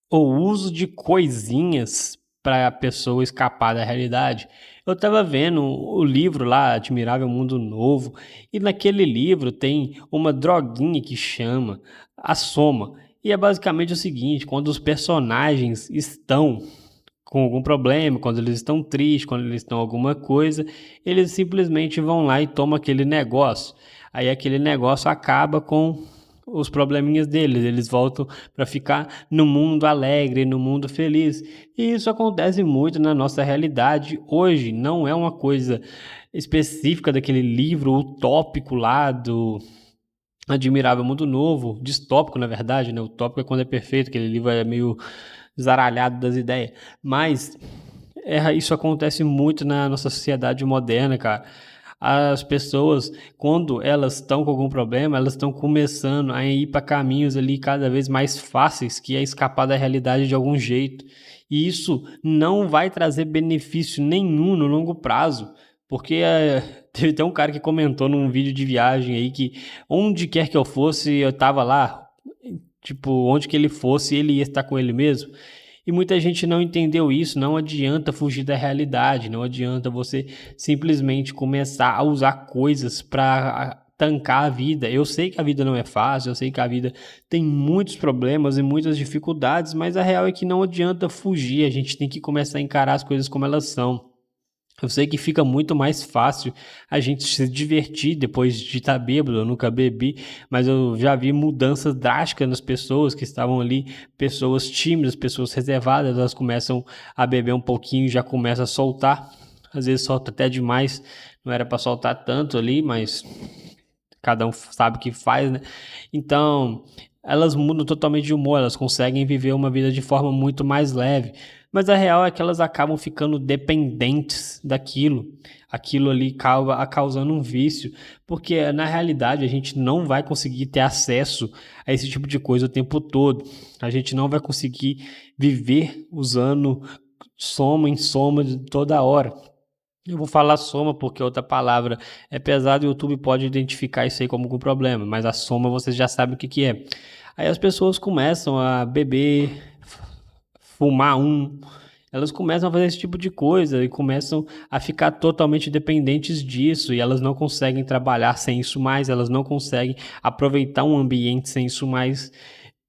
O uso de coisinhas para a pessoa escapar da realidade. Eu estava vendo o livro lá, Admirável Mundo Novo, e naquele livro tem uma droguinha que chama a soma. E é basicamente o seguinte: quando os personagens estão com algum problema, quando eles estão tristes, quando eles estão alguma coisa, eles simplesmente vão lá e tomam aquele negócio. Aí aquele negócio acaba com os probleminhas deles, eles voltam para ficar no mundo alegre, no mundo feliz. E isso acontece muito na nossa realidade hoje, não é uma coisa específica daquele livro utópico lá do Admirável Mundo Novo, distópico na verdade, né? Utópico é quando é perfeito, aquele livro é meio zaralhado das ideias. Mas isso acontece muito na nossa sociedade moderna, cara. As pessoas, quando elas estão com algum problema, elas estão começando a ir para caminhos ali cada vez mais fáceis, que é escapar da realidade de algum jeito. E isso não vai trazer benefício nenhum no longo prazo, porque teve até um cara que comentou num vídeo de viagem aí que onde quer que eu fosse, eu tava lá. Tipo, onde que ele fosse, ele ia estar com ele mesmo. E muita gente não entendeu isso. Não adianta fugir da realidade, não adianta você simplesmente começar a usar coisas para tancar a vida. Eu sei que a vida não é fácil, eu sei que a vida tem muitos problemas e muitas dificuldades, mas a real é que não adianta fugir, a gente tem que começar a encarar as coisas como elas são. Eu sei que fica muito mais fácil a gente se divertir depois de estar bêbado. Eu nunca bebi, mas eu já vi mudanças drásticas nas pessoas que estavam ali, pessoas tímidas, pessoas reservadas, elas começam a beber um pouquinho e já começam a soltar. Às vezes solta até demais, não era para soltar tanto ali, mas cada um sabe o que faz, né? Então, elas mudam totalmente de humor, elas conseguem viver uma vida de forma muito mais leve. Mas a real é que elas acabam ficando dependentes daquilo. Aquilo ali acaba causando um vício, porque na realidade a gente não vai conseguir ter acesso a esse tipo de coisa o tempo todo. A gente não vai conseguir viver usando soma em soma de toda hora. Eu vou falar soma porque outra palavra é pesada e o YouTube pode identificar isso aí como algum problema, mas a soma vocês já sabem o que que é. Aí as pessoas começam a beber, fumar elas começam a fazer esse tipo de coisa e começam a ficar totalmente dependentes disso e elas não conseguem trabalhar sem isso mais, elas não conseguem aproveitar um ambiente sem isso mais.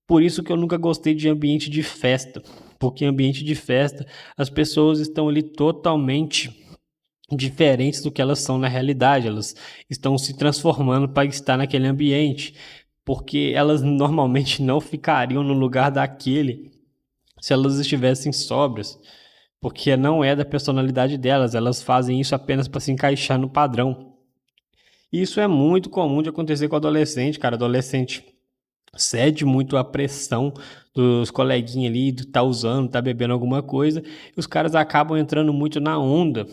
Por isso que eu nunca gostei de ambiente de festa, porque ambiente de festa as pessoas estão ali totalmente diferentes do que elas são na realidade. Elas estão se transformando para estar naquele ambiente, porque elas normalmente não ficariam no lugar daquele se elas estivessem sóbrias, porque não é da personalidade delas, elas fazem isso apenas para se encaixar no padrão. E isso é muito comum de acontecer com adolescente, cara. Adolescente cede muito à pressão dos coleguinhas ali, de tá usando, tá bebendo alguma coisa, e os caras acabam entrando muito na onda.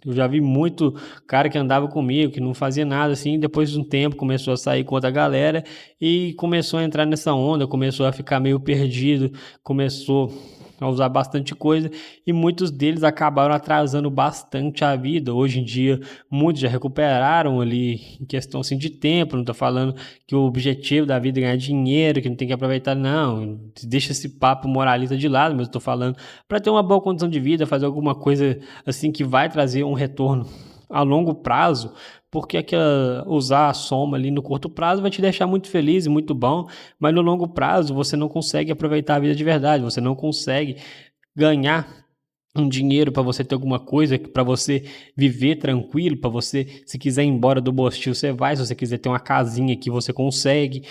Eu já vi muito cara que andava comigo, que não fazia nada assim, depois de um tempo começou a sair com outra galera e começou a entrar nessa onda, começou a ficar meio perdido, começou a usar bastante coisa e muitos deles acabaram atrasando bastante a vida. Hoje em dia, muitos já recuperaram ali em questão assim de tempo, não tô falando que o objetivo da vida é ganhar dinheiro, que não tem que aproveitar, não. Deixa esse papo moralista de lado, mas eu tô falando para ter uma boa condição de vida, fazer alguma coisa assim que vai trazer um retorno a longo prazo, porque usar a soma ali no curto prazo vai te deixar muito feliz e muito bom, mas no longo prazo você não consegue aproveitar a vida de verdade, você não consegue ganhar um dinheiro para você ter alguma coisa, para você viver tranquilo, para você, se quiser ir embora do Bostil, você vai, se você quiser ter uma casinha que você consegue,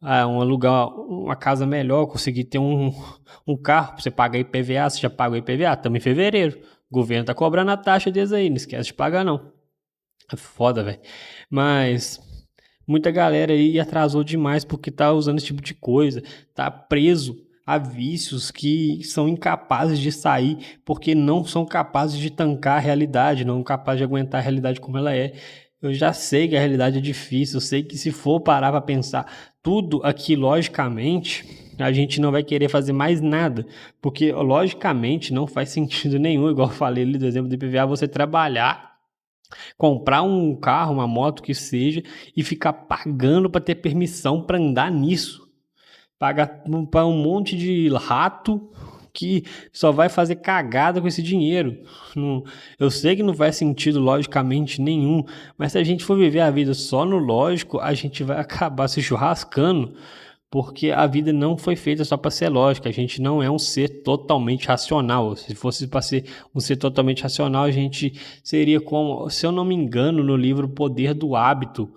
um alugar uma casa melhor, conseguir ter um carro, para você pagar IPVA, você já paga o IPVA, estamos em fevereiro, o governo tá cobrando a taxa deles aí, não esquece de pagar não, é foda, velho, mas muita galera aí atrasou demais porque tá usando esse tipo de coisa, tá preso a vícios que são incapazes de sair porque não são capazes de tancar a realidade, não são capazes de aguentar a realidade como ela é. Eu já sei que a realidade é difícil, eu sei que se for parar para pensar tudo aqui logicamente, a gente não vai querer fazer mais nada, porque logicamente não faz sentido nenhum, igual eu falei ali do exemplo do IPVA, você trabalhar, comprar um carro, uma moto que seja, e ficar pagando para ter permissão para andar nisso. paga para um monte de rato que só vai fazer cagada com esse dinheiro. Eu sei que não faz sentido logicamente nenhum, mas se a gente for viver a vida só no lógico, a gente vai acabar se churrascando, porque a vida não foi feita só para ser lógica. A gente não é um ser totalmente racional. Se fosse para ser um ser totalmente racional, a gente seria como, se eu não me engano, no livro Poder do Hábito,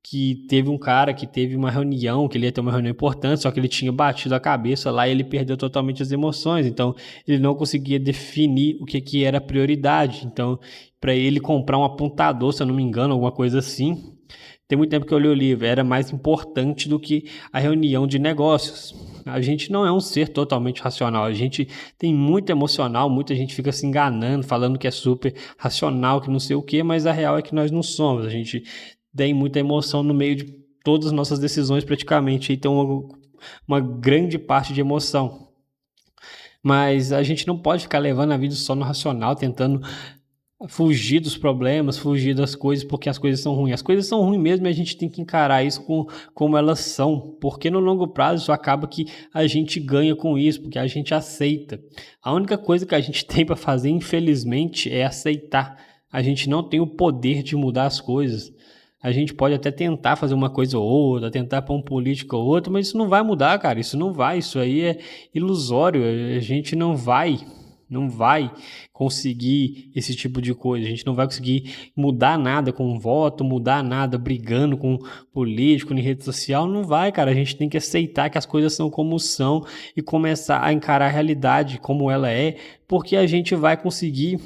que teve um cara que teve uma reunião, que ele ia ter uma reunião importante, só que ele tinha batido a cabeça lá e ele perdeu totalmente as emoções, então ele não conseguia definir o que era prioridade. Então, para ele comprar um apontador, se eu não me engano, alguma coisa assim, tem muito tempo que eu li o livro, era mais importante do que a reunião de negócios. A gente não é um ser totalmente racional, a gente tem muito emocional, muita gente fica se enganando, falando que é super racional, que não sei o quê, mas a real é que nós não somos. A gente tem muita emoção no meio de todas as nossas decisões praticamente, e tem uma grande parte de emoção. Mas a gente não pode ficar levando a vida só no racional, tentando fugir dos problemas, fugir das coisas, porque as coisas são ruins. As coisas são ruins mesmo e a gente tem que encarar isso como elas são, porque no longo prazo isso acaba que a gente ganha com isso, porque a gente aceita. A única coisa que a gente tem para fazer, infelizmente, é aceitar. A gente não tem o poder de mudar as coisas. A gente pode até tentar fazer uma coisa ou outra, tentar pôr um político ou outro, mas isso não vai mudar, cara. Isso não vai, isso aí é ilusório. A gente não vai conseguir esse tipo de coisa. A gente não vai conseguir mudar nada com voto, mudar nada brigando com político em rede social. Não vai, cara. A gente tem que aceitar que as coisas são como são e começar a encarar a realidade como ela é, porque a gente vai conseguir,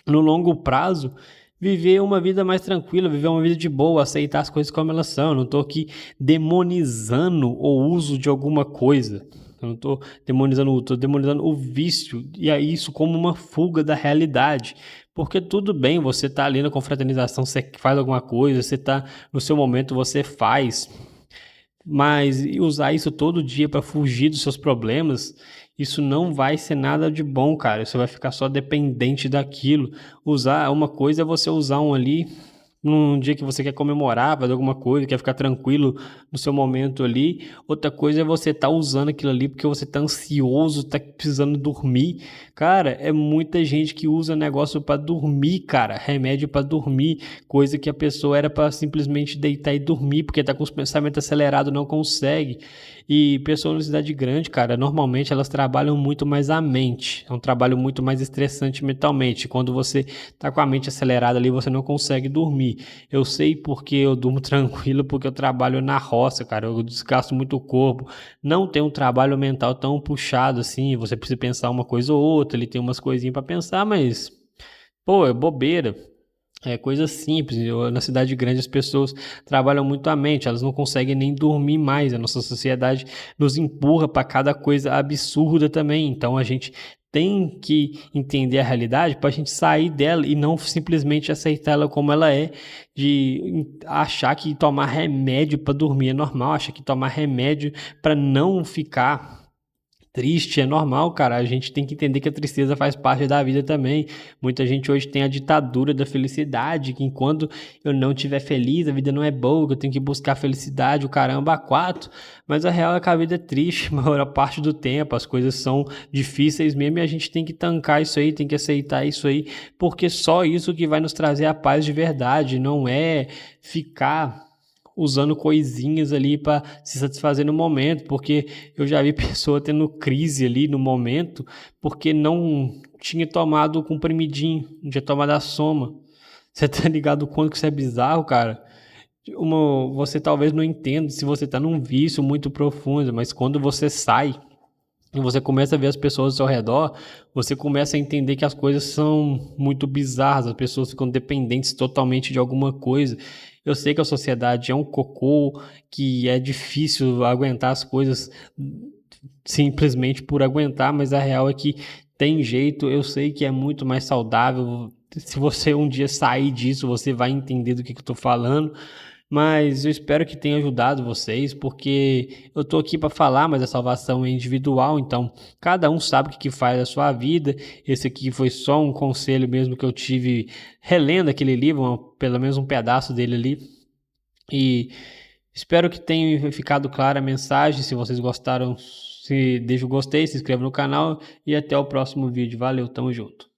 no longo prazo, viver uma vida mais tranquila, viver uma vida de boa, aceitar as coisas como elas são. Eu não estou aqui demonizando o uso de alguma coisa. Eu não estou demonizando o vício e é isso como uma fuga da realidade. Porque tudo bem, você está ali na confraternização, você faz alguma coisa, você está no seu momento, você faz. Mas usar isso todo dia para fugir dos seus problemas, isso não vai ser nada de bom, cara. Você vai ficar só dependente daquilo. Usar uma coisa é você usar um ali num dia que você quer comemorar, fazer alguma coisa, quer ficar tranquilo no seu momento ali. Outra coisa é você estar usando aquilo ali porque você está ansioso, está precisando dormir. Cara, é muita gente que usa negócio para dormir, cara. Remédio para dormir, coisa que a pessoa era para simplesmente deitar e dormir, porque está com os pensamentos acelerados, não consegue. E pessoas na cidade grande, cara, normalmente elas trabalham muito mais a mente. É um trabalho muito mais estressante mentalmente. Quando você tá com a mente acelerada ali, você não consegue dormir. Eu sei porque eu durmo tranquilo, porque eu trabalho na roça, cara. Eu desgasto muito o corpo. Não tem um trabalho mental tão puxado assim. Você precisa pensar uma coisa ou outra. Ele tem umas coisinhas para pensar, mas, pô, é bobeira. É coisa simples. Na cidade grande as pessoas trabalham muito a mente, elas não conseguem nem dormir mais. A nossa sociedade nos empurra para cada coisa absurda também. Então a gente tem que entender a realidade para a gente sair dela e não simplesmente aceitar ela como ela é, de achar que tomar remédio para dormir é normal, achar que tomar remédio para não ficar triste é normal, cara. A gente tem que entender que a tristeza faz parte da vida também. Muita gente hoje tem a ditadura da felicidade, que enquanto eu não estiver feliz, a vida não é boa, que eu tenho que buscar felicidade, o caramba, a quatro. Mas a real é que a vida é triste, a maior parte do tempo, as coisas são difíceis mesmo e a gente tem que tancar isso aí, tem que aceitar isso aí, porque só isso que vai nos trazer a paz de verdade, não é ficar usando coisinhas ali para se satisfazer no momento, porque eu já vi pessoa tendo crise ali no momento porque não tinha tomado o comprimidinho, não tinha tomado a soma. Você tá ligado o quanto que isso é bizarro, cara? Você talvez não entenda se você tá num vício muito profundo, mas quando você sai e você começa a ver as pessoas ao seu redor, você começa a entender que as coisas são muito bizarras, as pessoas ficam dependentes totalmente de alguma coisa. Eu sei que a sociedade é um cocô, que é difícil aguentar as coisas simplesmente por aguentar, mas a real é que tem jeito. Eu sei que é muito mais saudável. Se você um dia sair disso, você vai entender do que eu tô falando. Mas eu espero que tenha ajudado vocês, porque eu tô aqui para falar, mas a salvação é individual, então cada um sabe o que faz a sua vida. Esse aqui foi só um conselho mesmo que eu tive relendo aquele livro, pelo menos um pedaço dele ali. E Espero que tenha ficado clara a mensagem. Se vocês gostaram, deixa o gostei, se inscreva no canal e até o próximo vídeo. Valeu, tamo junto.